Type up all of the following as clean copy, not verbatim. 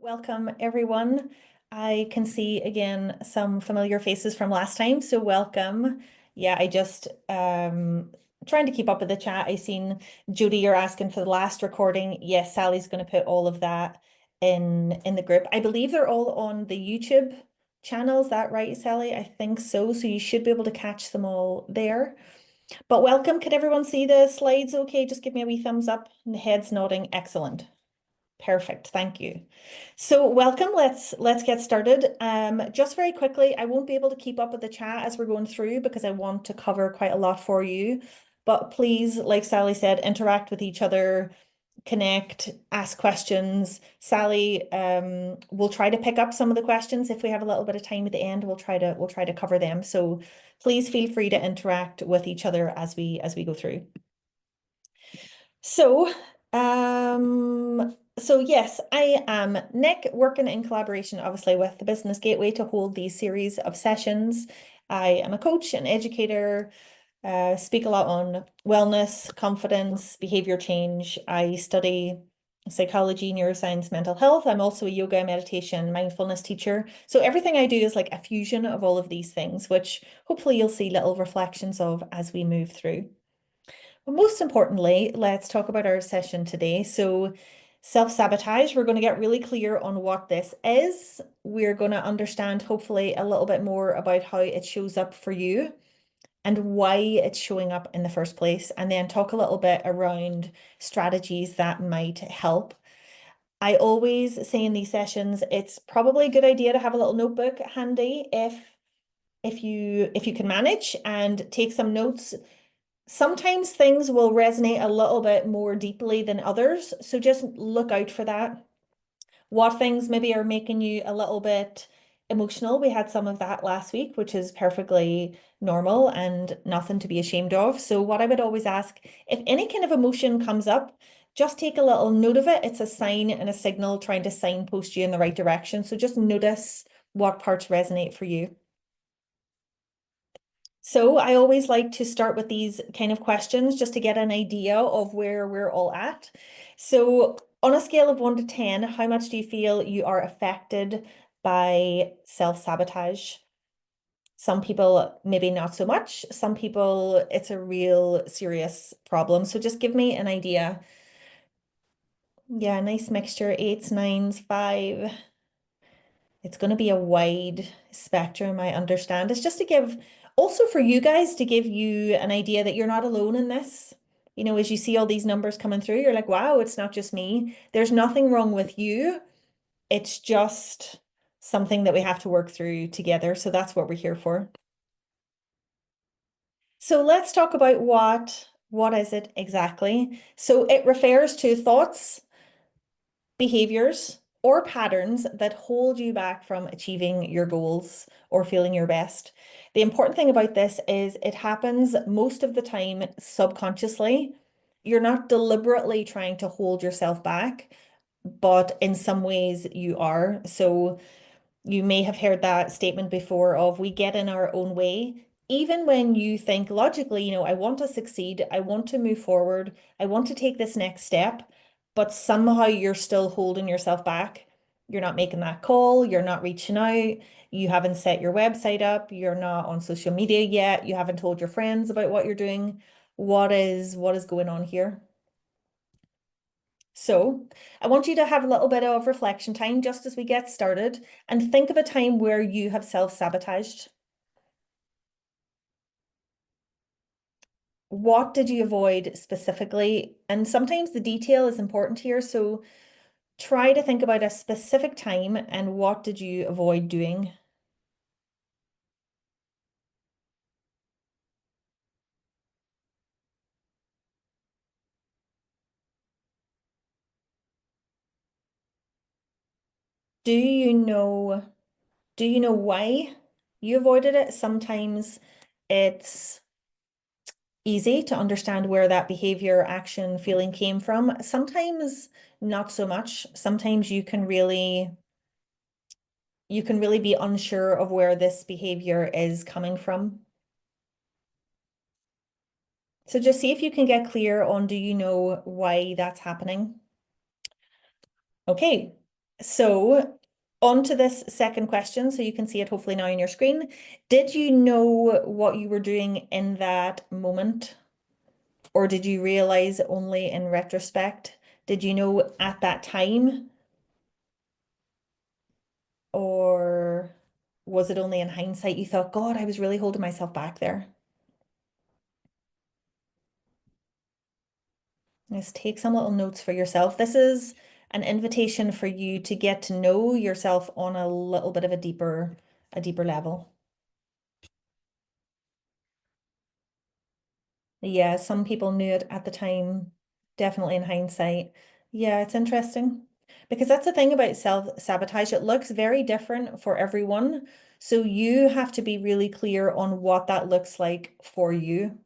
Welcome, everyone. I can see again some familiar faces from last time, so welcome. Yeah, I just trying to keep up with the chat. I seen Judy, you're asking for the last recording. Yes, Sally's going to put all of that in the group. I believe they're all on the YouTube channel. Is that right, Sally? I think so. So you should be able to catch them all there. But welcome. Can everyone see the slides okay? Just give me a wee thumbs up and the head's nodding. Excellent. Perfect. Thank you. So welcome. Let's get started. Just very quickly, I won't be able to keep up with the chat as we're going through because I want to cover quite a lot for you. But please, like Sally said, interact with each other, connect, ask questions. Sally, we'll try to pick up some of the questions if we have a little bit of time at the end. We'll try to cover them. So please feel free to interact with each other as we go through. So, yes, I am Nic, working in collaboration, obviously, with the Business Gateway to hold these series of sessions. I am a coach and educator, speak a lot on wellness, confidence, behavior change. I study psychology, neuroscience, mental health. I'm also a yoga, meditation, mindfulness teacher. So everything I do is like a fusion of all of these things, which hopefully you'll see little reflections of as we move through. But most importantly, let's talk about our session today. So self-sabotage, we're going to get really clear on what this is. We're going to understand hopefully a little bit more about how it shows up for you and why it's showing up in the first place, and then talk a little bit around strategies that might help. I always say in these sessions, it's probably a good idea to have a little notebook handy if you can manage, and take some notes. Sometimes things will resonate a little bit more deeply than others, so just look out for that. What things maybe are making you a little bit emotional? We had some of that last week, which is perfectly normal and nothing to be ashamed of. So what I would always ask, if any kind of emotion comes up, just take a little note of it. It's a sign and a signal trying to signpost you in the right direction. So just notice what parts resonate for you. So I always like to start with these kind of questions just to get an idea of where we're all at. So on a scale of 1 to 10, how much do you feel you are affected by self-sabotage? Some people maybe not so much. Some people it's a real serious problem. So just give me an idea. Yeah, nice mixture. 8s, 9s, 5. It's going to be a wide spectrum, I understand. It's just to give, also for you guys, to give you an idea that you're not alone in this. You know, as you see all these numbers coming through, you're like, wow, it's not just me. There's nothing wrong with you. It's just something that we have to work through together. So that's what we're here for. So let's talk about what is it exactly? So it refers to thoughts, behaviors, or patterns that hold you back from achieving your goals or feeling your best. The important thing about this is it happens most of the time subconsciously. You're not deliberately trying to hold yourself back, but in some ways you are. So you may have heard that statement before of we get in our own way. Even when you think logically, you know, I want to succeed, I want to move forward, I want to take this next step, but somehow you're still holding yourself back. You're not making that call, you're not reaching out, you haven't set your website up, you're not on social media yet, you haven't told your friends about what you're doing. What is going on here? So I want you to have a little bit of reflection time just as we get started and think of a time where you have self-sabotaged. What did you avoid specifically? And sometimes the detail is important here. So try to think about a specific time and what did you avoid doing? Do you know, do you know why you avoided it? Sometimes it's easy to understand where that behavior, action, feeling came from. Sometimes not so much. Sometimes you can really be unsure of where this behavior is coming from. So just see if you can get clear on do you know why that's happening? Okay. So, on to this second question, so you can see it hopefully now on your screen. Did you know what you were doing in that moment, or did you realize only in retrospect? Did you know at that time, or was it only in hindsight you thought, God, I was really holding myself back there? Just take some little notes for yourself. This is an invitation for you to get to know yourself on a little bit of a deeper level. Yeah, some people knew it at the time, definitely in hindsight. Yeah, it's interesting because that's the thing about self-sabotage. It looks very different for everyone. So you have to be really clear on what that looks like for you.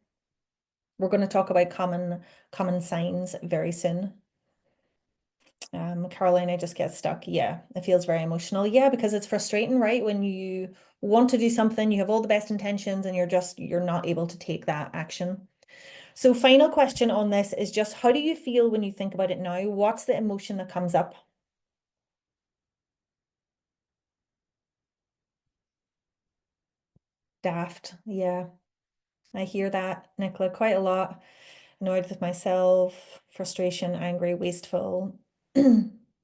We're going to talk about common signs very soon. Caroline, I just get stuck. Yeah, it feels very emotional. Yeah, because it's frustrating, right? When you want to do something, you have all the best intentions and you're not able to take that action. So final question on this is just how do you feel when you think about it now? What's the emotion that comes up? Daft. Yeah, I hear that, Nicola, quite a lot. Annoyed with myself, frustration, angry, wasteful.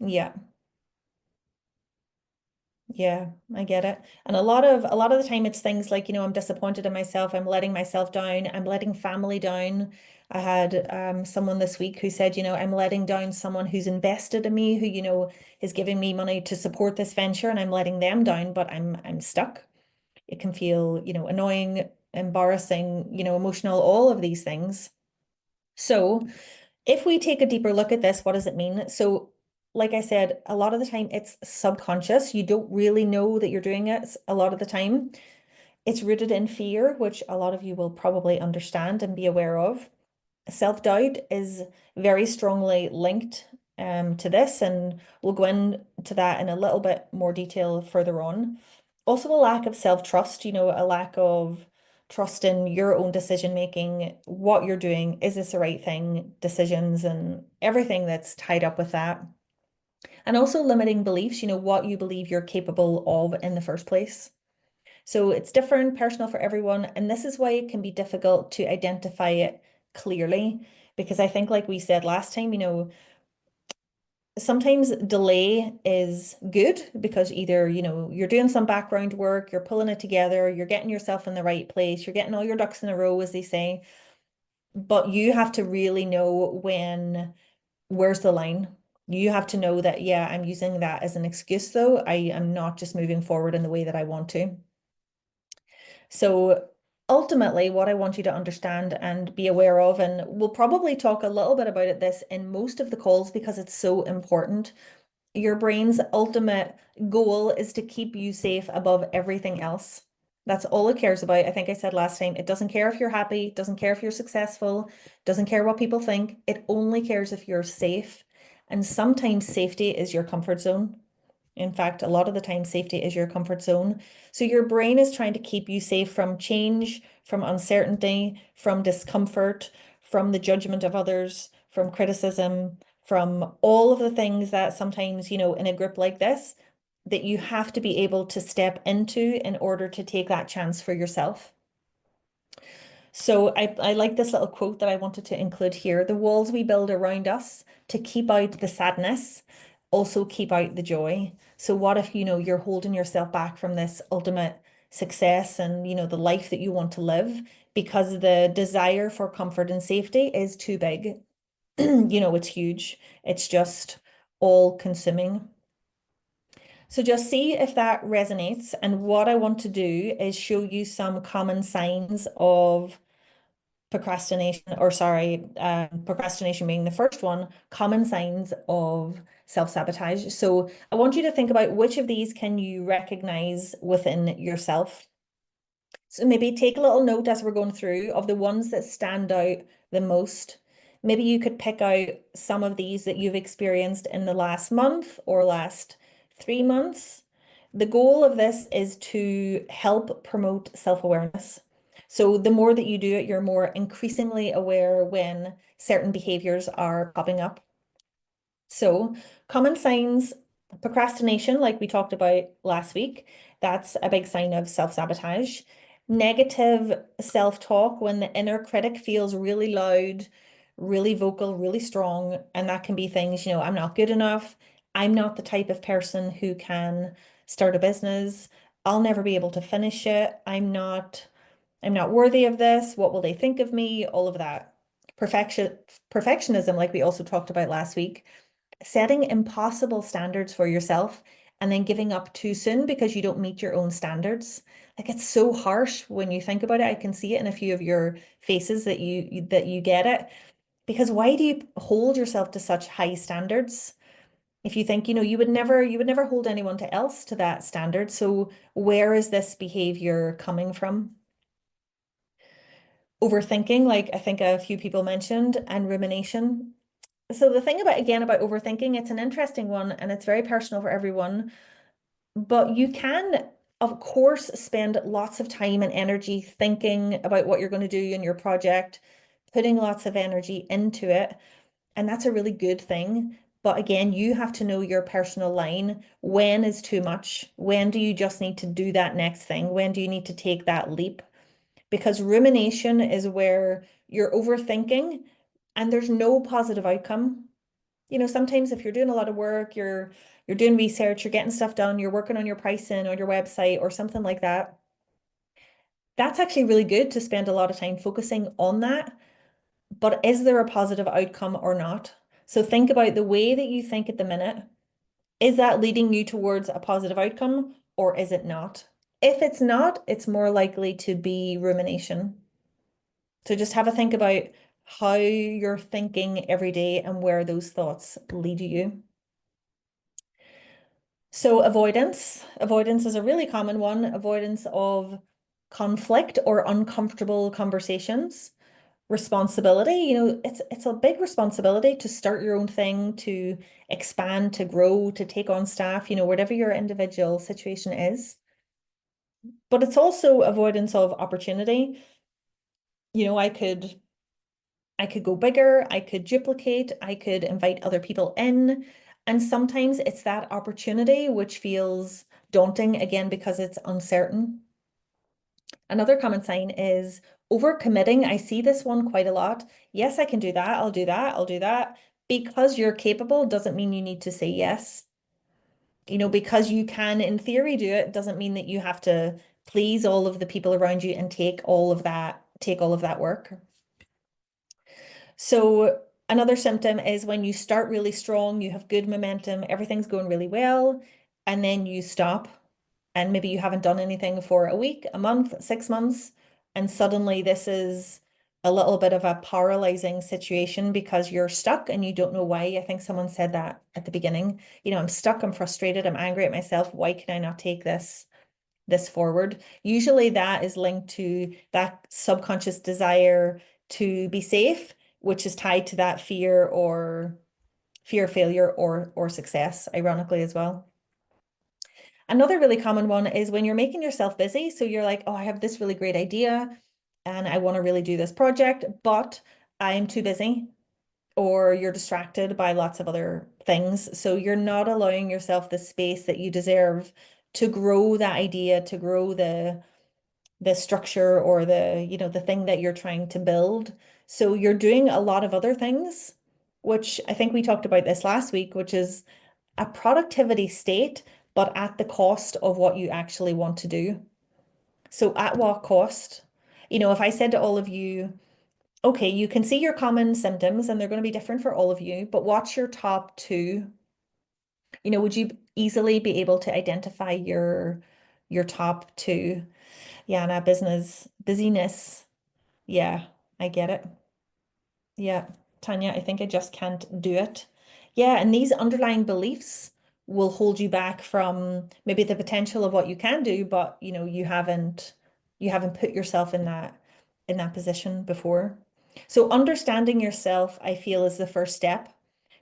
Yeah. Yeah, I get it. And a lot of the time it's things like, I'm disappointed in myself, I'm letting myself down, I'm letting family down. I had someone this week who said, I'm letting down someone who's invested in me, who, is giving me money to support this venture and I'm letting them down, but I'm stuck. It can feel, annoying, embarrassing, emotional, all of these things. So if we take a deeper look at this, what does it mean? So, like I said, a lot of the time it's subconscious. You don't really know that you're doing it a lot of the time. It's rooted in fear, which a lot of you will probably understand and be aware of. Self-doubt is very strongly linked to this, and we'll go into that in a little bit more detail further on. Also, a lack of self-trust, a lack of trust in your own decision making, what you're doing, is this the right thing, decisions, and everything that's tied up with that. And also limiting beliefs, what you believe you're capable of in the first place. So it's different, personal for everyone. And this is why it can be difficult to identify it clearly. Because I think, like we said last time, sometimes delay is good because either, you're doing some background work, you're pulling it together, you're getting yourself in the right place, you're getting all your ducks in a row, as they say. But you have to really know where's the line. You have to know that, yeah, I'm using that as an excuse, though. I am not just moving forward in the way that I want to. So ultimately, what I want you to understand and be aware of, and we'll probably talk a little bit about it this in most of the calls because it's so important. Your brain's ultimate goal is to keep you safe above everything else. That's all it cares about. I think I said last time, it doesn't care if you're happy, doesn't care if you're successful, doesn't care what people think. It only cares if you're safe. And sometimes safety is your comfort zone. In fact, a lot of the time, safety is your comfort zone. So your brain is trying to keep you safe from change, from uncertainty, from discomfort, from the judgment of others, from criticism, from all of the things that sometimes, in a group like this, that you have to be able to step into in order to take that chance for yourself. So I like this little quote that I wanted to include here. The walls we build around us to keep out the sadness also keep out the joy. So what if, you're holding yourself back from this ultimate success and, the life that you want to live because the desire for comfort and safety is too big. It's huge. It's just all consuming. So just see if that resonates. And what I want to do is show you some common signs of procrastination, or sorry, procrastination being the first one, common signs of self-sabotage. So I want you to think about which of these can you recognize within yourself. So maybe take a little note as we're going through of the ones that stand out the most. Maybe you could pick out some of these that you've experienced in the last month or last 3 months. The goal of this is to help promote self-awareness. So the more that you do it, you're more increasingly aware when certain behaviors are popping up. So common signs Procrastination, like we talked about last week, that's a big sign of self-sabotage. Negative self-talk, when the inner critic feels really loud, really vocal, really strong, and that can be things, I'm not good enough. I'm not the type of person who can start a business. I'll never be able to finish it. I'm not worthy of this. What will they think of me? All of that. Perfectionism, like we also talked about last week, setting impossible standards for yourself and then giving up too soon because you don't meet your own standards. Like it's so harsh when you think about it. I can see it in a few of your faces that you get it. Because why do you hold yourself to such high standards? If you think, you would never hold anyone to else to that standard. So where is this behavior coming from? Overthinking, like I think a few people mentioned, and rumination. So the thing about overthinking, it's an interesting one and it's very personal for everyone, but you can, of course, spend lots of time and energy thinking about what you're going to do in your project, putting lots of energy into it, and that's a really good thing. But again, you have to know your personal line. When is too much? When do you just need to do that next thing? When do you need to take that leap? Because rumination is where you're overthinking and there's no positive outcome. Sometimes if you're doing a lot of work, you're doing research, you're getting stuff done, you're working on your pricing on your website or something like that. That's actually really good to spend a lot of time focusing on that. But is there a positive outcome or not? So think about the way that you think at the minute. Is that leading you towards a positive outcome or is it not? If it's not, it's more likely to be rumination. So just have a think about how you're thinking every day and where those thoughts lead you. So avoidance is a really common one, avoidance of conflict or uncomfortable conversations. Responsibility, it's a big responsibility to start your own thing, to expand, to grow, to take on staff, whatever your individual situation is. But it's also avoidance of opportunity. I could go bigger, I could duplicate, I could invite other people in. And sometimes it's that opportunity which feels daunting again because it's uncertain. Another common sign is overcommitting. I see this one quite a lot. Yes, I can do that. I'll do that. I'll do that. Because you're capable doesn't mean you need to say yes. Because you can, in theory, do it doesn't mean that you have to please all of the people around you and take all of that work. So another symptom is when you start really strong, you have good momentum, everything's going really well, and then you stop, and maybe you haven't done anything for a week, a month, 6 months, and suddenly this is a little bit of a paralyzing situation because you're stuck and you don't know why. I think someone said that at the beginning. I'm stuck, I'm frustrated, I'm angry at myself. Why can I not take this forward? Usually that is linked to that subconscious desire to be safe, which is tied to that fear of failure or success, ironically as well. Another really common one is when you're making yourself busy. So you're like, oh, I have this really great idea and I want to really do this project, but I'm too busy, or you're distracted by lots of other things. So you're not allowing yourself the space that you deserve to grow that idea, to grow the structure or the thing that you're trying to build. So you're doing a lot of other things, which I think we talked about this last week, which is a productivity state, but at the cost of what you actually want to do. So at what cost? If I said to all of you, okay, you can see your common symptoms and they're going to be different for all of you, but what's your top two? Would you easily be able to identify your top two? Yeah, and business busyness. Yeah, I get it. Yeah, Tanya, I think I just can't do it. Yeah, and these underlying beliefs will hold you back from maybe the potential of what you can do, but you haven't put yourself in that position before. So understanding yourself, I feel, is the first step.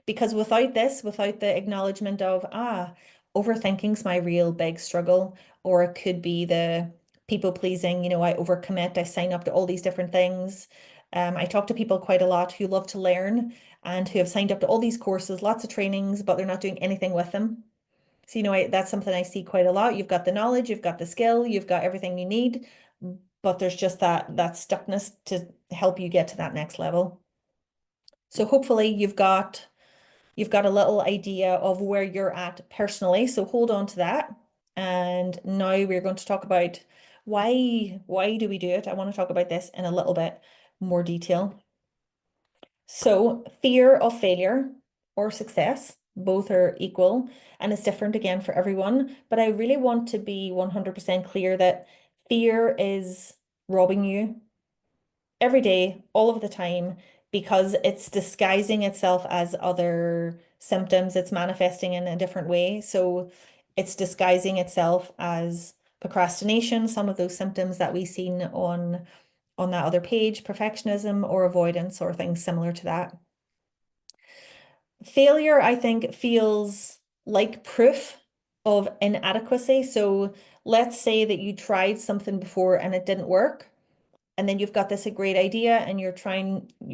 Because without the acknowledgement of, overthinking's my real big struggle, or it could be the people pleasing, I overcommit, I sign up to all these different things. I talk to people quite a lot who love to learn and who have signed up to all these courses, lots of trainings, but they're not doing anything with them. So, that's something I see quite a lot. You've got the knowledge, you've got the skill, you've got everything you need, but there's just that stuckness to help you get to that next level. So hopefully you've got a little idea of where you're at personally. So hold on to that. And now we're going to talk about why do we do it? I want to talk about this in a little bit more detail. So fear of failure or success, both are equal and it's different again for everyone. But I really want to be 100% clear that fear is robbing you every day, all of the time, because it's disguising itself as other symptoms. It's manifesting in a different way. So it's disguising itself as procrastination, some of those symptoms that we've seen on that other page, perfectionism or avoidance or things similar to that. Failure, I think, feels like proof of inadequacy. So let's say that you tried something before and it didn't work. And then you've got this a great idea and you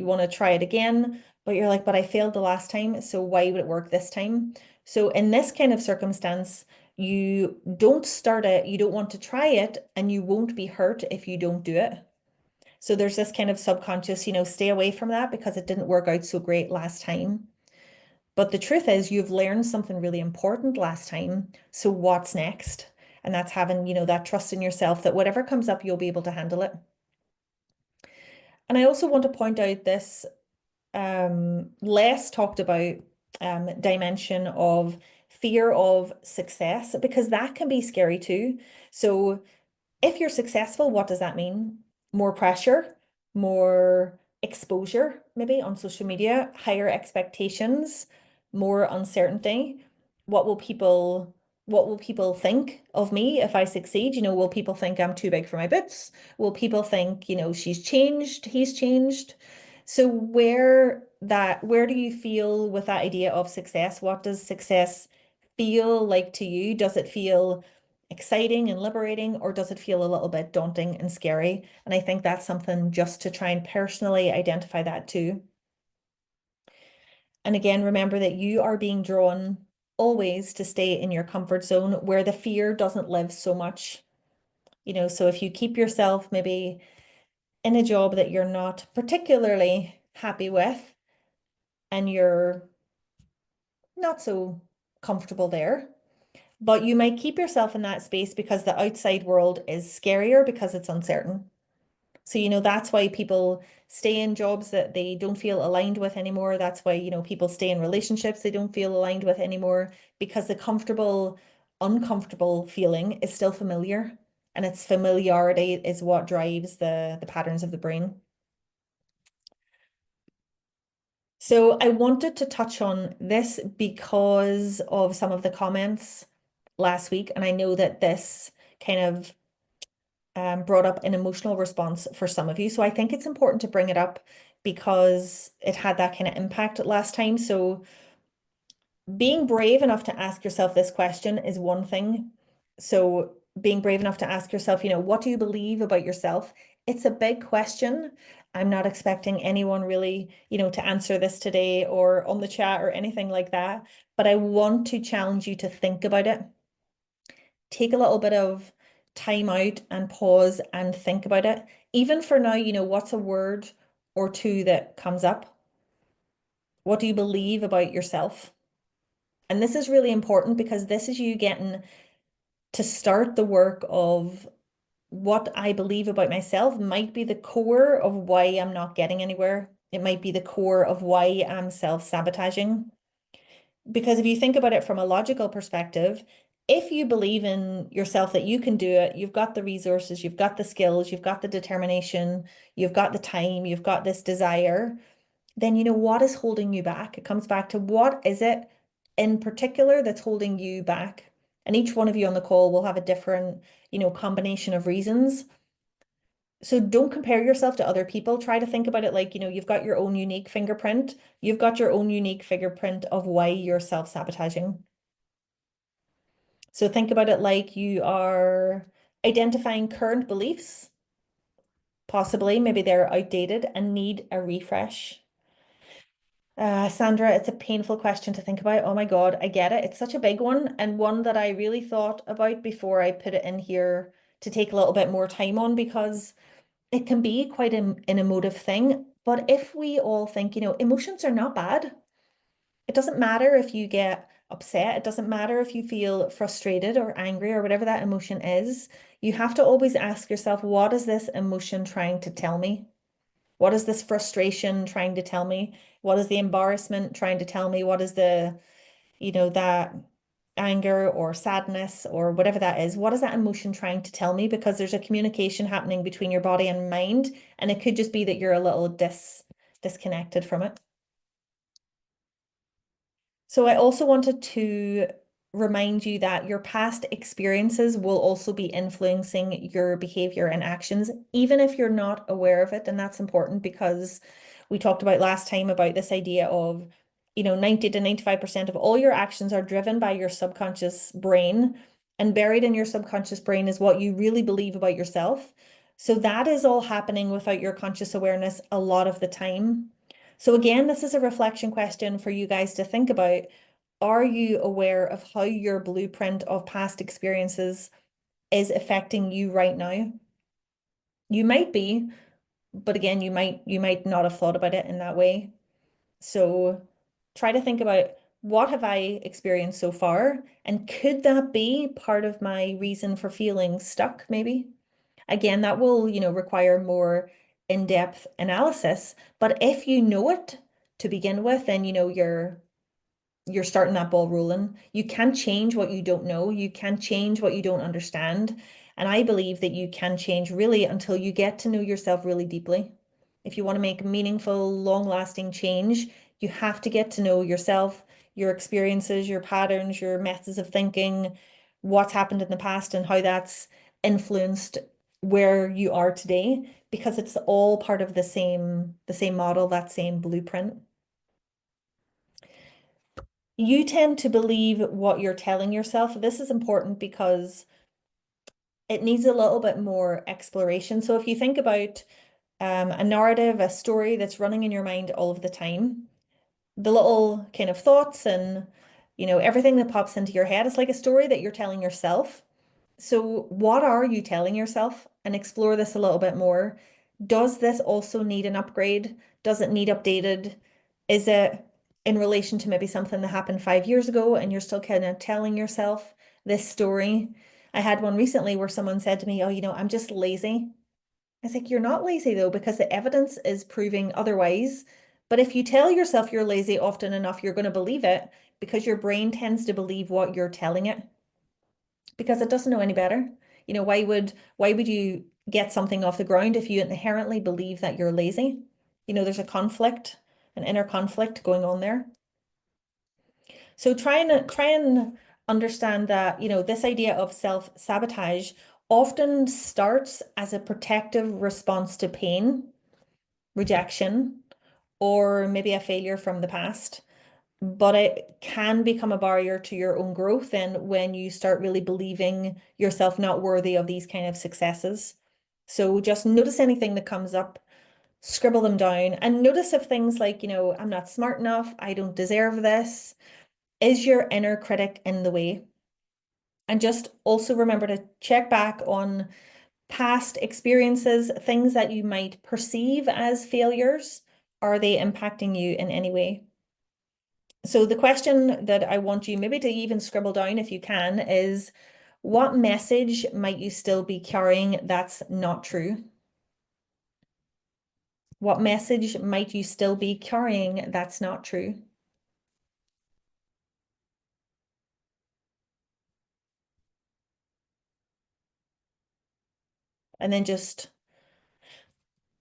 want to try it again, but you're like, but I failed the last time, so why would it work this time? So in this kind of circumstance, you don't start it, you don't want to try it, and you won't be hurt if you don't do it. So there's this kind of subconscious, stay away from that because it didn't work out so great last time. But the truth is, you've learned something really important last time. So what's next? And that's having, that trust in yourself that whatever comes up, you'll be able to handle it. And I also want to point out this less talked about dimension of fear of success, because that can be scary too. So if you're successful, what does that mean? More pressure, more exposure, maybe on social media, higher expectations, more uncertainty. What will people what will people think of me if I succeed? Will people think I'm too big for my boots? Will people think, she's changed, he's changed? So where do you feel with that idea of success? What does success feel like to you? Does it feel exciting and liberating, or does it feel a little bit daunting and scary? And I think that's something just to try and personally identify that too. And again, remember that you are being drawn always to stay in your comfort zone where the fear doesn't live so much. So if you keep yourself maybe in a job that you're not particularly happy with and you're not so comfortable there, but you might keep yourself in that space because the outside world is scarier because it's uncertain. So, that's why people stay in jobs that they don't feel aligned with anymore. That's why, people stay in relationships they don't feel aligned with anymore, because the comfortable, uncomfortable feeling is still familiar. And it's familiarity is what drives the patterns of the brain. So I wanted to touch on this because of some of the comments last week. And I know that this kind of brought up an emotional response for some of you. So I think it's important to bring it up because it had that kind of impact last time. So being brave enough to ask yourself this question is one thing. So being brave enough to ask yourself, what do you believe about yourself? It's a big question. I'm not expecting anyone really, to answer this today or on the chat or anything like that. But I want to challenge you to think about it. Take a little bit of time out and pause and think about it. Even for now, what's a word or two that comes up? What do you believe about yourself? And this is really important because this is you getting to start the work of what I believe about myself might be the core of why I'm not getting anywhere. It might be the core of why I'm self-sabotaging. Because if you think about it from a logical perspective, if you believe in yourself that you can do it, you've got the resources, you've got the skills, you've got the determination, you've got the time, you've got this desire, then what is holding you back? It comes back to what is it in particular that's holding you back? And each one of you on the call will have a different, combination of reasons. So don't compare yourself to other people. Try to think about it like, you've got your own unique fingerprint. You've got your own unique fingerprint of why you're self-sabotaging. So think about it like you are identifying current beliefs. Possibly, maybe they're outdated and need a refresh. Sandra, it's a painful question to think about. Oh my God, I get it. It's such a big one, and one that I really thought about before I put it in here to take a little bit more time on, because it can be quite an emotive thing. But if we all think, emotions are not bad. It doesn't matter if you get upset. It doesn't matter if you feel frustrated or angry or whatever that emotion is. You have to always ask yourself, what is this emotion trying to tell me? What is this frustration trying to tell me? What is the embarrassment trying to tell me? What is that anger or sadness or whatever that is? What is that emotion trying to tell me? Because there's a communication happening between your body and mind, and it could just be that you're a little disconnected from it. So I also wanted to remind you that your past experiences will also be influencing your behavior and actions, even if you're not aware of it. And that's important because we talked about last time about this idea of, 90 to 95% of all your actions are driven by your subconscious brain. And buried in your subconscious brain is what you really believe about yourself. So that is all happening without your conscious awareness a lot of the time. So again, this is a reflection question for you guys to think about. Are you aware of how your blueprint of past experiences is affecting you right now? You might be, but again, you might not have thought about it in that way. So try to think about, what have I experienced so far? And could that be part of my reason for feeling stuck, maybe? Again, that will, require more in-depth analysis. But if you know it to begin with, then you're starting that ball rolling. You can change what you don't know. You can change what you don't understand. And I believe that you can change really until you get to know yourself really deeply. If you want to make meaningful, long-lasting change, you have to get to know yourself, your experiences, your patterns, your methods of thinking, what's happened in the past and how that's influenced where you are today, because it's all part of the same model, that same blueprint. You tend to believe what you're telling yourself. This is important because it needs a little bit more exploration. So if you think about a narrative, a story that's running in your mind all of the time, the little kind of thoughts and everything that pops into your head is like a story that you're telling yourself. So what are you telling yourself? And explore this a little bit more. Does this also need an upgrade? Does it need updated? Is it in relation to maybe something that happened 5 years ago and you're still kind of telling yourself this story? I had one recently where someone said to me, oh, I'm just lazy. I was like, you're not lazy though, because the evidence is proving otherwise. But if you tell yourself you're lazy often enough, you're going to believe it, because your brain tends to believe what you're telling it, because it doesn't know any better. Why would you get something off the ground if you inherently believe that you're lazy? There's a conflict, an inner conflict going on there. So try and understand that, this idea of self-sabotage often starts as a protective response to pain, rejection, or maybe a failure from the past. But it can become a barrier to your own growth and when you start really believing yourself not worthy of these kind of successes. So just notice anything that comes up, scribble them down, and notice if things like, I'm not smart enough, I don't deserve this, is your inner critic in the way. And just also remember to check back on past experiences, things that you might perceive as failures. Are they impacting you in any way? So the question that I want you maybe to even scribble down if you can is, what message might you still be carrying that's not true? What message might you still be carrying that's not true? And then just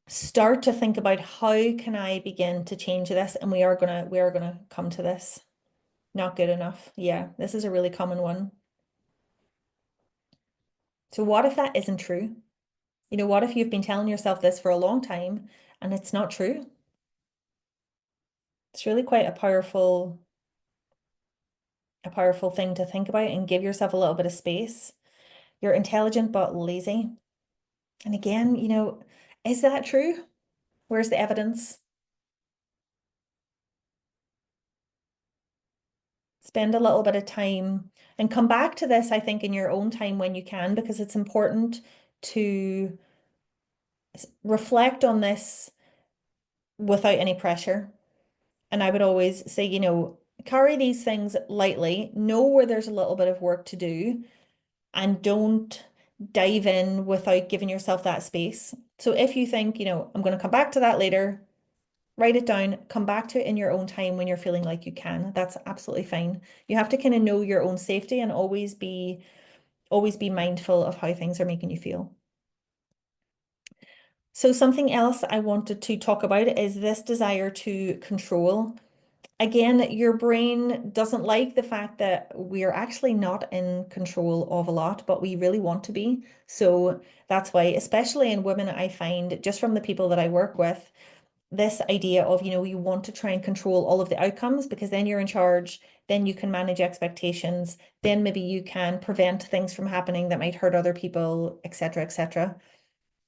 start to think about, how can I begin to change this? And we are gonna come to this. Not good enough. Yeah, this is a really common one. So what if that isn't true? What if you've been telling yourself this for a long time and it's not true? It's really quite a powerful thing to think about, and give yourself a little bit of space. You're intelligent but lazy. And again, is that true? Where's the evidence? spend a little bit of time and come back to this, I think, in your own time when you can, because it's important to reflect on this without any pressure. And I would always say, carry these things lightly, know where there's a little bit of work to do, and don't dive in without giving yourself that space. So if you think, I'm going to come back to that later, write it down, come back to it in your own time when you're feeling like you can. That's absolutely fine. You have to kind of know your own safety and always be mindful of how things are making you feel. So something else I wanted to talk about is this desire to control. Again, your brain doesn't like the fact that we're actually not in control of a lot, but we really want to be. So that's why, especially in women, I find just from the people that I work with, this idea of, you want to try and control all of the outcomes because then you're in charge, then you can manage expectations, then maybe you can prevent things from happening that might hurt other people, etc., etc.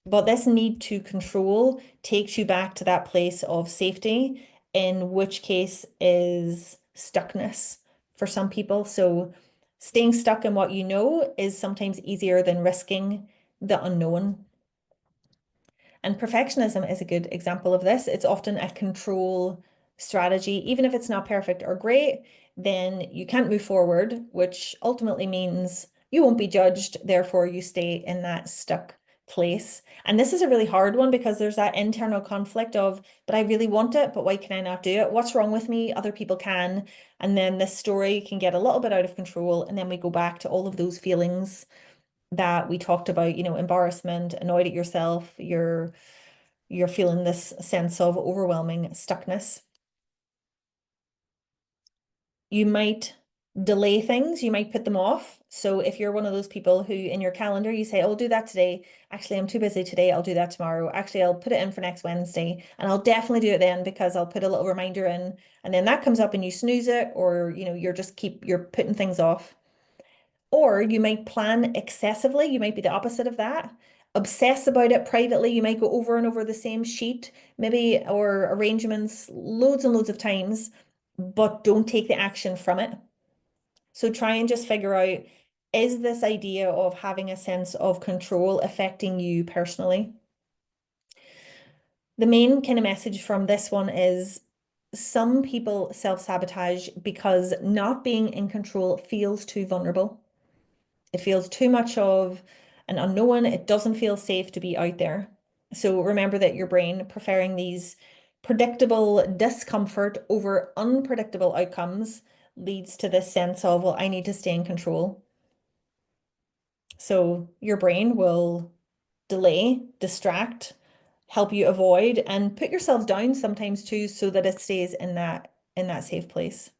But this need to control takes you back to that place of safety, in which case is stuckness for some people. So staying stuck in what you know is sometimes easier than risking the unknown. And perfectionism is a good example of this. It's often a control strategy. Even if it's not perfect or great, then you can't move forward, which ultimately means you won't be judged. Therefore, you stay in that stuck place. And this is a really hard one because there's that internal conflict of, but I really want it, but why can I not do it? What's wrong with me? Other people can. And then this story can get a little bit out of control. And then we go back to all of those feelings that we talked about, embarrassment, annoyed at yourself, you're feeling this sense of overwhelming stuckness. You might delay things, you might put them off. So if you're one of those people who in your calendar you say, I'll do that today. Actually, I'm too busy today. I'll do that tomorrow. Actually, I'll put it in for next Wednesday and I'll definitely do it then because I'll put a little reminder in and then that comes up and you snooze it or you're putting things off. Or you might plan excessively. You might be the opposite of that. Obsess about it privately. You might go over and over the same sheet, maybe, or arrangements loads and loads of times, but don't take the action from it. So try and just figure out, is this idea of having a sense of control affecting you personally? The main kind of message from this one is some people self-sabotage because not being in control feels too vulnerable. It feels too much of an unknown. It doesn't feel safe to be out there. So remember that your brain preferring these predictable discomfort over unpredictable outcomes leads to this sense of, well, I need to stay in control. So your brain will delay, distract, help you avoid, and put yourself down sometimes too, so that it stays in that safe place.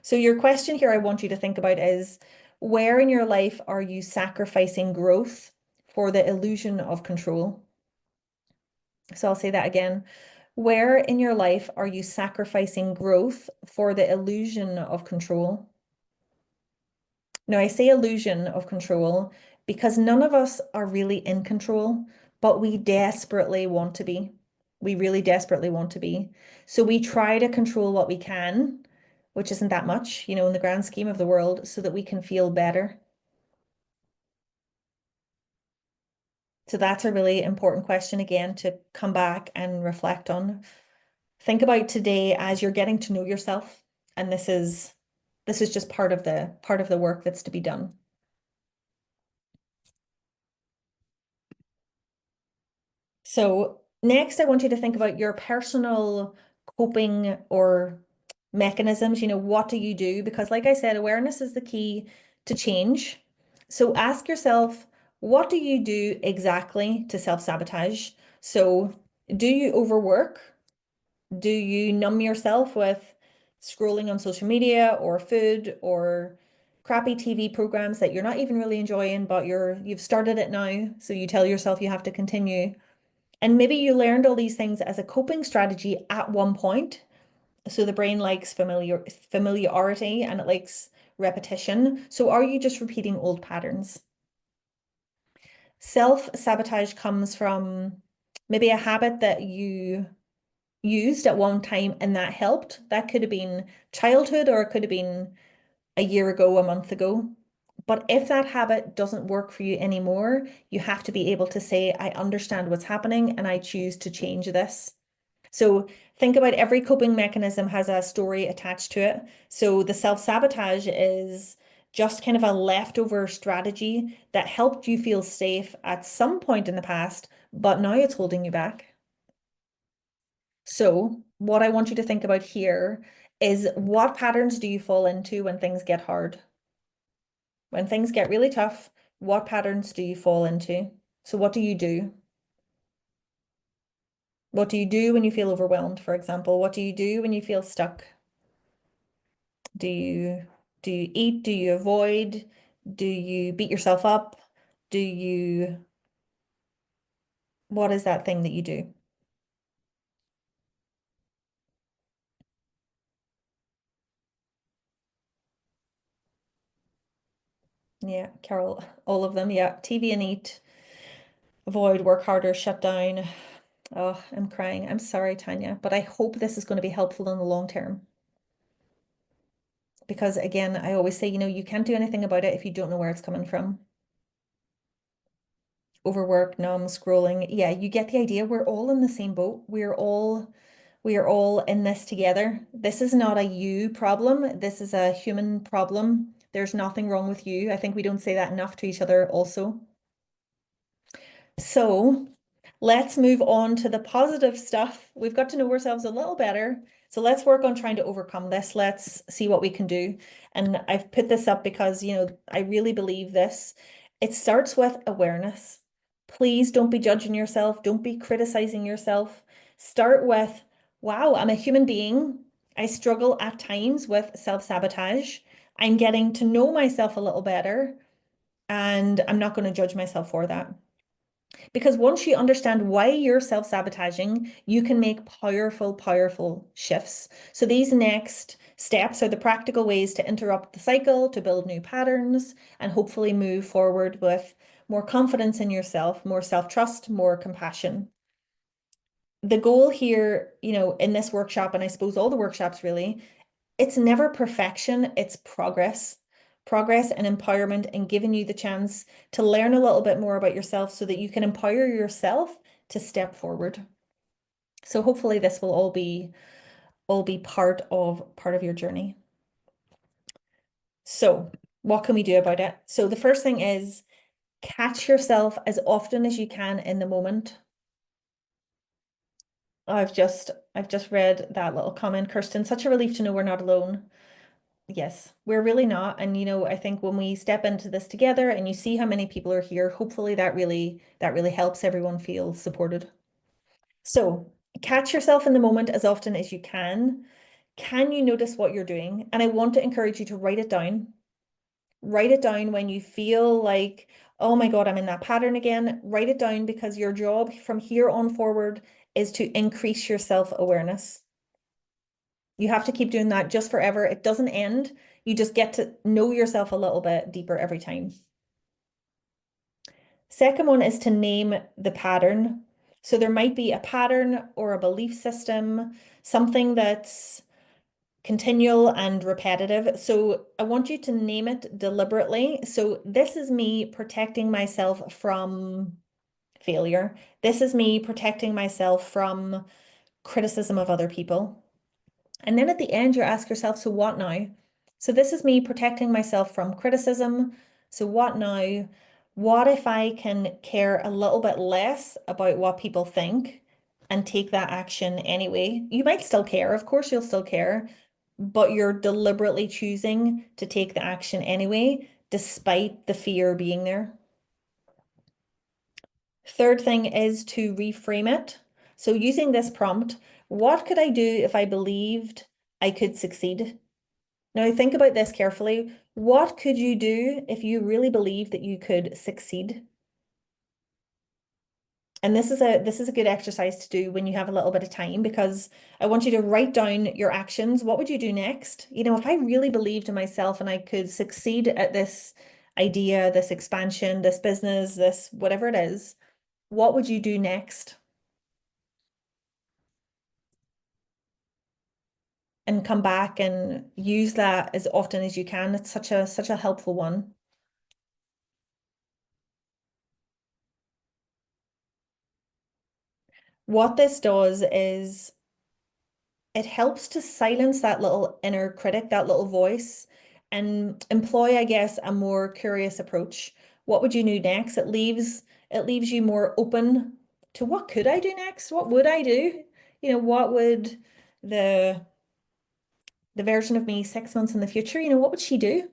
So your question here I want you to think about is, where in your life are you sacrificing growth for the illusion of control? So I'll say that again. Where in your life are you sacrificing growth for the illusion of control? Now, I say illusion of control because none of us are really in control, but we desperately want to be. We really desperately want to be. So we try to control what we can, which isn't that much, in the grand scheme of the world, so that we can feel better. So that's a really important question again to come back and reflect on. Think about today as you're getting to know yourself, and this is just part of the work that's to be done. So next, I want you to think about your personal coping or mechanisms. What do you do? Because like I said, awareness is the key to change. So ask yourself, what do you do exactly to self-sabotage? So do you overwork? Do you numb yourself with scrolling on social media or food or crappy TV programs that you're not even really enjoying, but you've started it now, so you tell yourself you have to continue? And maybe you learned all these things as a coping strategy at one point. So the brain likes familiarity and it likes repetition. So are you just repeating old patterns? Self-sabotage comes from maybe a habit that you used at one time and that helped. That could have been childhood or it could have been a year ago, a month ago. But if that habit doesn't work for you anymore, you have to be able to say, I understand what's happening and I choose to change this. So think about every coping mechanism has a story attached to it. So the self-sabotage is just kind of a leftover strategy that helped you feel safe at some point in the past, but now it's holding you back. So what I want you to think about here is what patterns do you fall into when things get hard? When things get really tough, what patterns do you fall into? So what do you do? What do you do when you feel overwhelmed, for example? What do you do when you feel stuck? Do you do you eat? Do you avoid? Do you beat yourself up? Do you, what is that thing that you do? Yeah, Carol, all of them. Yeah, TV and eat, avoid, work harder, shut down. Oh, I'm crying. I'm sorry, Tanya, but I hope this is going to be helpful in the long term. Because again, I always say, you can't do anything about it if you don't know where it's coming from. Overwork, numb, scrolling. Yeah, you get the idea. We're all in the same boat. We are all in this together. This is not a you problem. This is a human problem. There's nothing wrong with you. I think we don't say that enough to each other also. So let's move on to the positive stuff. We've got to know ourselves a little better. So let's work on trying to overcome this. Let's see what we can do. And I've put this up because, I really believe this. It starts with awareness. Please don't be judging yourself. Don't be criticizing yourself. Start with, wow, I'm a human being. I struggle at times with self-sabotage. I'm getting to know myself a little better, and I'm not going to judge myself for that. Because once you understand why you're self-sabotaging, you can make powerful, powerful shifts. So these next steps are the practical ways to interrupt the cycle, to build new patterns, and hopefully move forward with more confidence in yourself, more self-trust, more compassion. The goal here, in this workshop, and I suppose all the workshops really, it's never perfection, it's progress. Progress and empowerment and giving you the chance to learn a little bit more about yourself so that you can empower yourself to step forward. So hopefully this will all be part of your journey. So what can we do about it? So the first thing is catch yourself as often as you can in the moment. I've just read that little comment, Kirsten. Such a relief to know we're not alone. Yes, we're really not. And I think when we step into this together and you see how many people are here, hopefully that really helps everyone feel supported. So catch yourself in the moment as often as you can. Can you notice what you're doing? And I want to encourage you to write it down. Write it down when you feel like, oh my God, I'm in that pattern again. Write it down because your job from here on forward is to increase your self-awareness. You have to keep doing that just forever. It doesn't end. You just get to know yourself a little bit deeper every time. Second one is to name the pattern. So there might be a pattern or a belief system, something that's continual and repetitive. So I want you to name it deliberately. So this is me protecting myself from failure. This is me protecting myself from criticism of other people. And then at the end, you ask yourself, so what now? So this is me protecting myself from criticism. So what now? What if I can care a little bit less about what people think and take that action anyway? You might still care, of course, you'll still care, but you're deliberately choosing to take the action anyway, despite the fear being there. Third thing is to reframe it. So using this prompt, what could I do if I believed I could succeed? Now think about this carefully. What could you do if you really believed that you could succeed? And this is a good exercise to do when you have a little bit of time, because I want you to write down your actions. What would you do next? If I really believed in myself and I could succeed at this idea, this expansion, this business, this whatever it is, what would you do next? and come back and use that as often as you can. It's such a helpful one. What this does is it helps to silence that little inner critic, that little voice, and employ, I guess, a more curious approach. What would you do next? It leaves you more open to what could I do next? What would I do? What would the the version of me 6 months in the future, what would she do?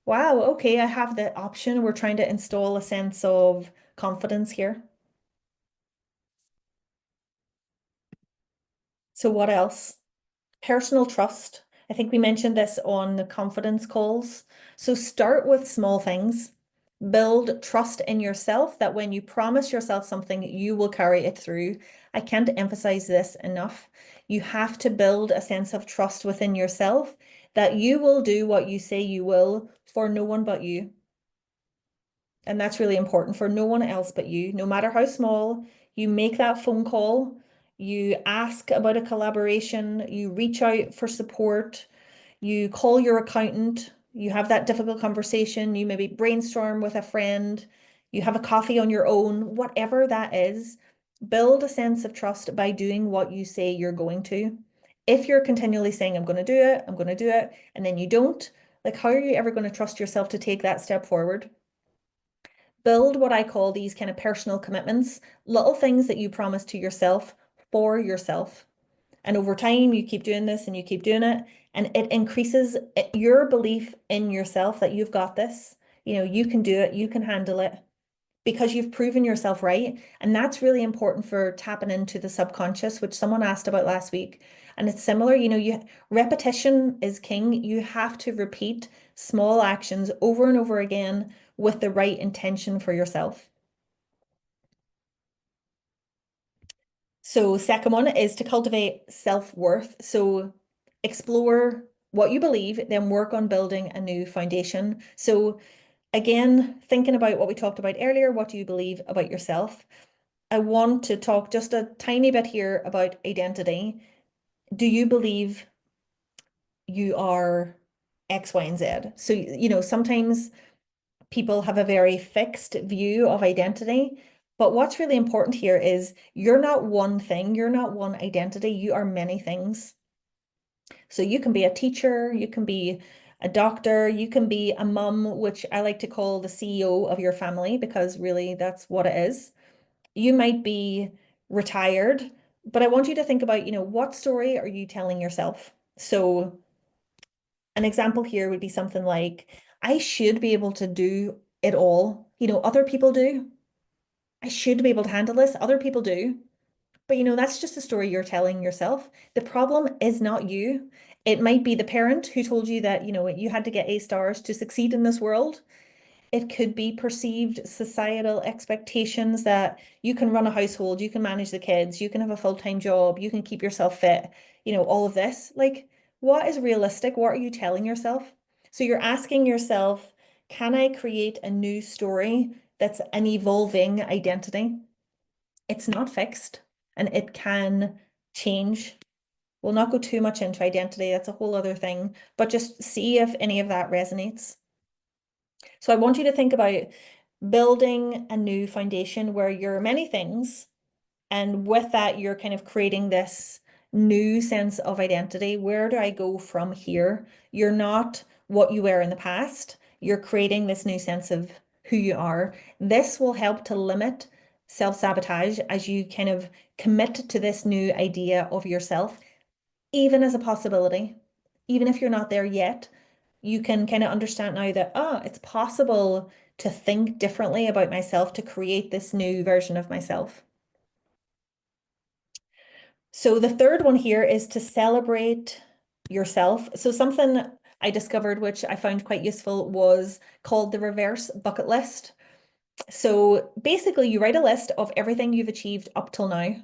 Wow, okay, I have the option. We're trying to install a sense of confidence here. So what else? Personal trust. I think we mentioned this on the confidence calls. So start with small things. Build trust in yourself that when you promise yourself something, you will carry it through. I can't emphasize this enough. You have to build a sense of trust within yourself that you will do what you say you will for no one but you. And that's really important for no one else but you, no matter how small. You make that phone call, you ask about a collaboration, you reach out for support, you call your accountant, you have that difficult conversation, you maybe brainstorm with a friend, you have a coffee on your own, whatever that is. Build a sense of trust by doing what you say you're going to. If you're continually saying, I'm going to do it, I'm going to do it, and then you don't, like, how are you ever going to trust yourself to take that step forward? Build what I call these kind of personal commitments, little things that you promise to yourself for yourself. And over time, you keep doing this and you keep doing it, and it increases your belief in yourself that you've got this. You can do it, you can handle it because you've proven yourself right. And that's really important for tapping into the subconscious, which someone asked about last week. And it's similar, repetition is king. You have to repeat small actions over and over again with the right intention for yourself. So, second one is to cultivate self-worth. So, explore what you believe, then work on building a new foundation. So, again, thinking about what we talked about earlier, what do you believe about yourself? I want to talk just a tiny bit here about identity. Do you believe you are X, Y, and Z? So, sometimes people have a very fixed view of identity. But what's really important here is you're not one thing, you're not one identity, you are many things. So you can be a teacher, you can be a doctor, you can be a mum, which I like to call the CEO of your family because really that's what it is. You might be retired, but I want you to think about, what story are you telling yourself? So an example here would be something like, I should be able to do it all. Other people do. I should be able to handle this. Other people do. But that's just a story you're telling yourself. The problem is not you. It might be the parent who told you that, you had to get A stars to succeed in this world. It could be perceived societal expectations that you can run a household, you can manage the kids, you can have a full-time job, you can keep yourself fit, all of this. Like, what is realistic? What are you telling yourself? So you're asking yourself, can I create a new story that's an evolving identity? It's not fixed and it can change. We'll not go too much into identity, that's a whole other thing, but just see if any of that resonates. So I want you to think about building a new foundation where you're many things. And with that, you're kind of creating this new sense of identity. Where do I go from here? You're not what you were in the past. You're creating this new sense of who you are. This will help to limit self-sabotage as you kind of commit to this new idea of yourself, even as a possibility. Even if you're not there yet, you can kind of understand now that, it's possible to think differently about myself to create this new version of myself. So the third one here is to celebrate yourself. So something I discovered, which I found quite useful, was called the reverse bucket list. So basically, you write a list of everything you've achieved up till now.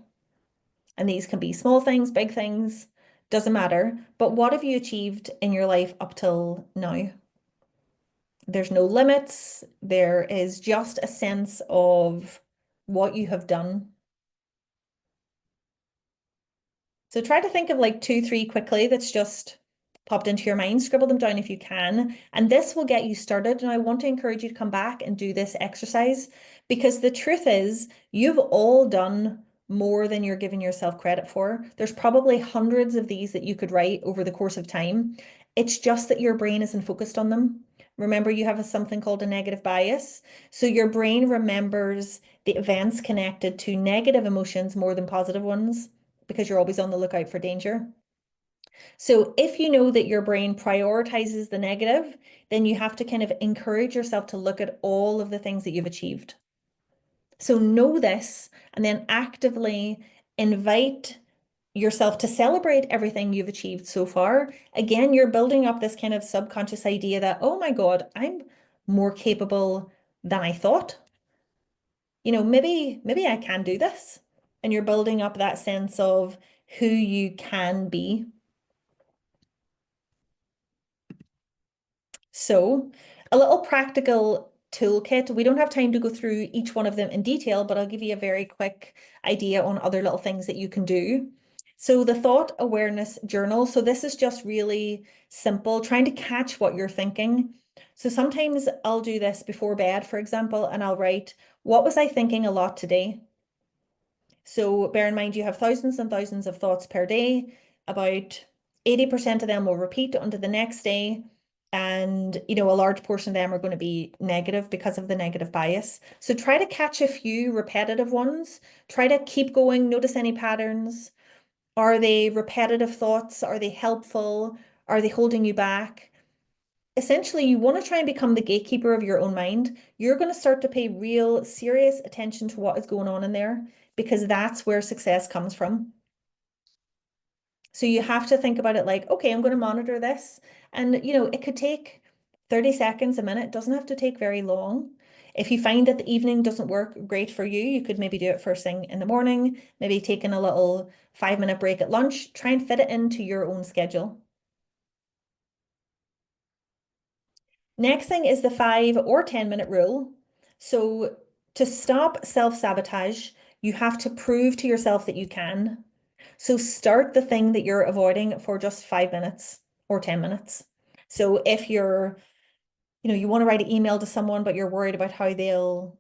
And these can be small things, big things, doesn't matter. But what have you achieved in your life up till now? There's no limits. There is just a sense of what you have done. So try to think of like two, three quickly that's just popped into your mind. Scribble them down if you can. And this will get you started. And I want to encourage you to come back and do this exercise because the truth is, you've all done more than you're giving yourself credit for. There's probably hundreds of these that you could write over the course of time. It's just that your brain isn't focused on them. Remember, you have something called a negative bias. So your brain remembers the events connected to negative emotions more than positive ones because you're always on the lookout for danger. So if you know that your brain prioritizes the negative, then you have to kind of encourage yourself to look at all of the things that you've achieved. So know this and then actively invite yourself to celebrate everything you've achieved so far. Again, you're building up this kind of subconscious idea that, oh my God, I'm more capable than I thought. Maybe I can do this. And you're building up that sense of who you can be. So, a little practical toolkit. We don't have time to go through each one of them in detail, but I'll give you a very quick idea on other little things that you can do. So, the thought awareness journal. So, this is just really simple, trying to catch what you're thinking. So, sometimes I'll do this before bed, for example, and I'll write, what was I thinking a lot today? So bear in mind you have thousands and thousands of thoughts per day. About 80% of them will repeat onto the next day. And, a large portion of them are going to be negative because of the negative bias. So try to catch a few repetitive ones. Try to keep going. Notice any patterns. Are they repetitive thoughts? Are they helpful? Are they holding you back? Essentially, you want to try and become the gatekeeper of your own mind. You're going to start to pay real serious attention to what is going on in there because that's where success comes from. So you have to think about it like, okay, I'm going to monitor this. And, it could take 30 seconds, a minute. It doesn't have to take very long. If you find that the evening doesn't work great for you, you could maybe do it first thing in the morning, maybe taking a little 5-minute break at lunch. Try and fit it into your own schedule. Next thing is the 5 or 10 minute rule. So to stop self-sabotage, you have to prove to yourself that you can. So start the thing that you're avoiding for just 5 minutes or 10 minutes. So if you want to write an email to someone, but you're worried about how they'll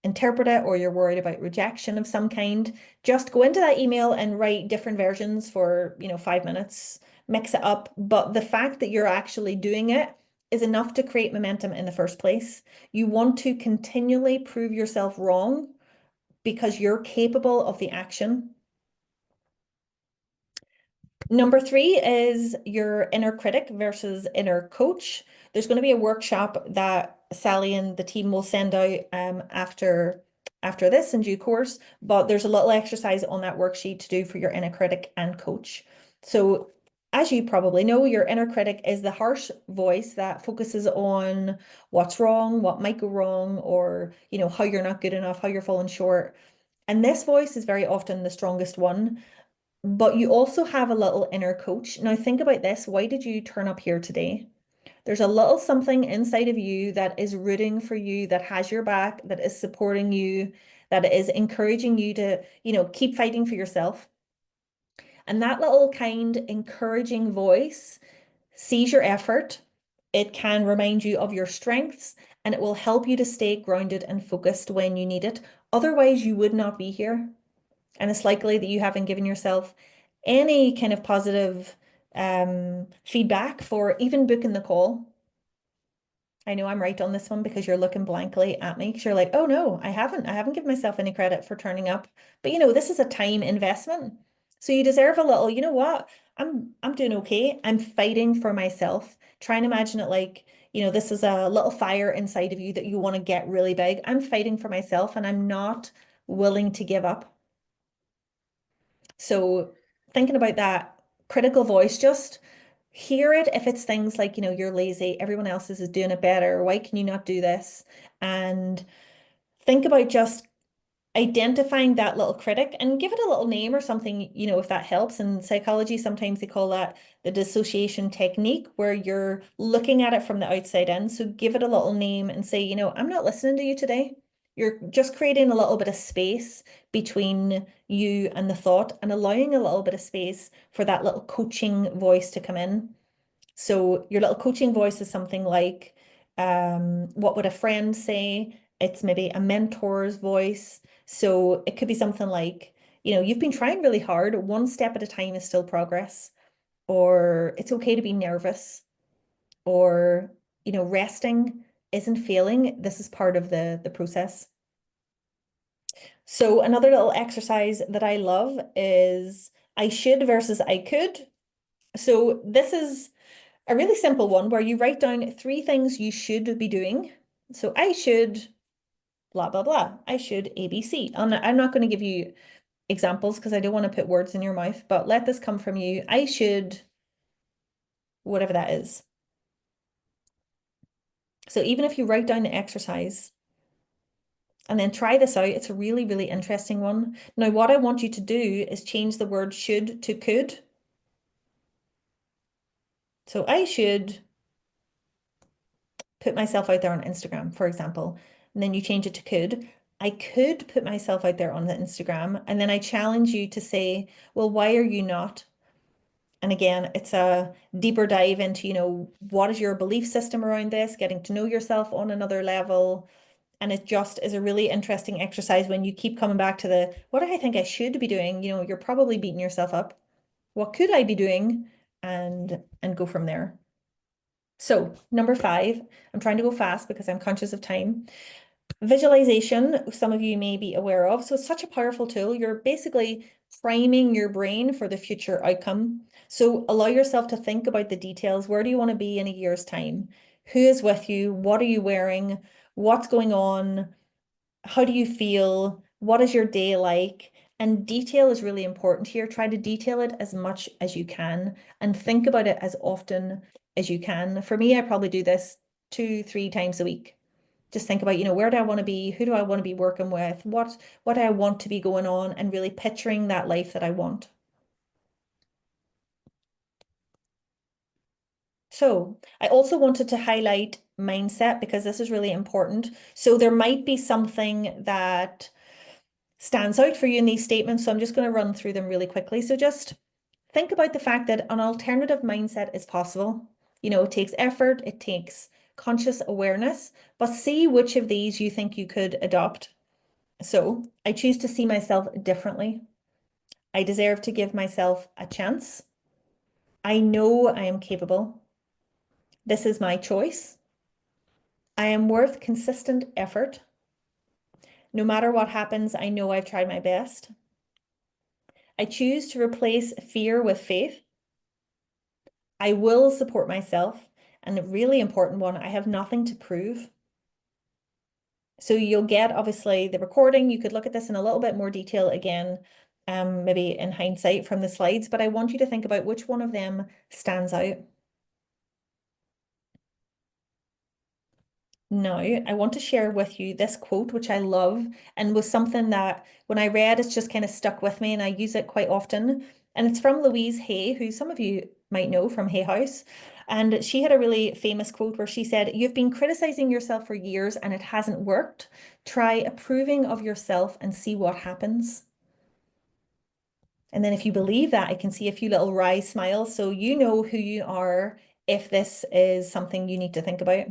interpret it, or you're worried about rejection of some kind, just go into that email and write different versions for, 5 minutes, mix it up. But the fact that you're actually doing it is enough to create momentum in the first place. You want to continually prove yourself wrong because you're capable of the action. Number 3 is your inner critic versus inner coach. There's going to be a workshop that Sally and the team will send out after this in due course, but there's a little exercise on that worksheet to do for your inner critic and coach. So as you probably know, your inner critic is the harsh voice that focuses on what's wrong, what might go wrong, or how you're not good enough, how you're falling short. And this voice is very often the strongest one. But you also have a little inner coach. Now, think about this. Why did you turn up here today? There's a little something inside of you that is rooting for you, that has your back, that is supporting you, that is encouraging you to, keep fighting for yourself. And that little kind, encouraging voice sees your effort. It can remind you of your strengths and it will help you to stay grounded and focused when you need it. Otherwise, you would not be here. And it's likely that you haven't given yourself any kind of positive feedback for even booking the call. I know I'm right on this one because you're looking blankly at me because you're like, oh no, I haven't given myself any credit for turning up. But this is a time investment. So you deserve a little, you know what? I'm doing okay. I'm fighting for myself. Try and imagine it like, this is a little fire inside of you that you want to get really big. I'm fighting for myself and I'm not willing to give up. So thinking about that critical voice, just hear it if it's things like, you're lazy, everyone else is doing it better. Why can you not do this? And think about just identifying that little critic and give it a little name or something, if that helps. In psychology, sometimes they call that the dissociation technique, where you're looking at it from the outside in. So give it a little name and say, I'm not listening to you today. You're just creating a little bit of space between you and the thought and allowing a little bit of space for that little coaching voice to come in. So your little coaching voice is something like, what would a friend say? It's maybe a mentor's voice. So it could be something like, you've been trying really hard. One step at a time is still progress. Or it's okay to be nervous. Or, resting isn't failing. This is part of the process. So another little exercise that I love is I should versus I could. So this is a really simple one where you write down three things you should be doing. So I should blah, blah, blah. I should ABC. I'm not going to give you examples because I don't want to put words in your mouth, but let this come from you. I should, whatever that is. So even if you write down the exercise and then try this out, it's a really, really interesting one. Now, what I want you to do is change the word should to could. So I should put myself out there on Instagram, for example, and then you change it to could. I could put myself out there on the Instagram, and then I challenge you to say, well, why are you not? And again, it's a deeper dive into, what is your belief system around this, getting to know yourself on another level. And it just is a really interesting exercise when you keep coming back to what do I think I should be doing? You're probably beating yourself up. What could I be doing? And go from there. So, number 5, I'm trying to go fast because I'm conscious of time. Visualization, some of you may be aware of. So, it's such a powerful tool. You're basically priming your brain for the future outcome. So, allow yourself to think about the details. Where do you want to be in a year's time? Who is with you? What are you wearing? What's going on? How do you feel? What is your day like? And detail is really important here. Try to detail it as much as you can and think about it as often as you can. For me, I probably do this 2, 3 times a week. Just think about, where do I want to be? Who do I want to be working with? What do I want to be going on? And really picturing that life that I want. So I also wanted to highlight mindset because this is really important. So there might be something that stands out for you in these statements. So I'm just going to run through them really quickly. So just think about the fact that an alternative mindset is possible. It takes effort, it takes conscious awareness, but see which of these you think you could adopt. So I choose to see myself differently. I deserve to give myself a chance. I know I am capable. This is my choice. I am worth consistent effort. No matter what happens, I know I've tried my best. I choose to replace fear with faith. I will support myself. And a really important one, I have nothing to prove. So you'll get obviously the recording. You could look at this in a little bit more detail again, maybe in hindsight from the slides, but I want you to think about which one of them stands out. Now, I want to share with you this quote, which I love and was something that when I read, it's just kind of stuck with me and I use it quite often. And it's from Louise Hay, who some of you might know from Hay House. And she had a really famous quote where she said, "You've been criticizing yourself for years and it hasn't worked. Try approving of yourself and see what happens." And then if you believe that, I can see a few little wry smiles. So you know who you are if this is something you need to think about.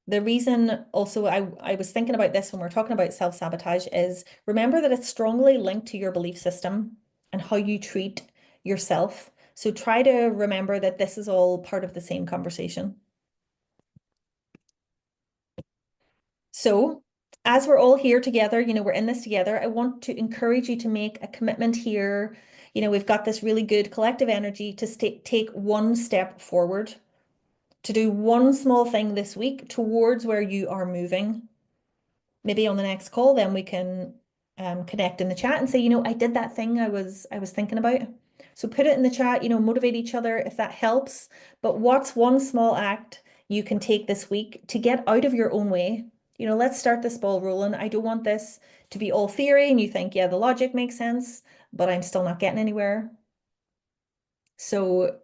The reason also I was thinking about this when we're talking about self-sabotage is remember that it's strongly linked to your belief system and how you treat yourself. So try to remember that this is all part of the same conversation. So as we're all here together, we're in this together, I want to encourage you to make a commitment here. We've got this really good collective energy to take one step forward, to do one small thing this week towards where you are moving. Maybe on the next call, then we can connect in the chat and say, I did that thing I was thinking about. So put it in the chat, motivate each other if that helps. But what's one small act you can take this week to get out of your own way? Let's start this ball rolling. I don't want this to be all theory and you think, yeah, the logic makes sense, but I'm still not getting anywhere. So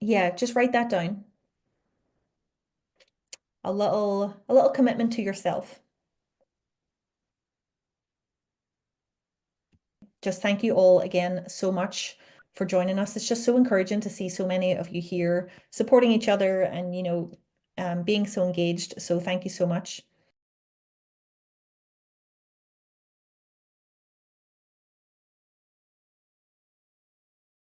yeah, just write that down. a little commitment to yourself. Just thank you all again so much for joining us. It's just so encouraging to see so many of you here supporting each other and, being so engaged. So thank you so much.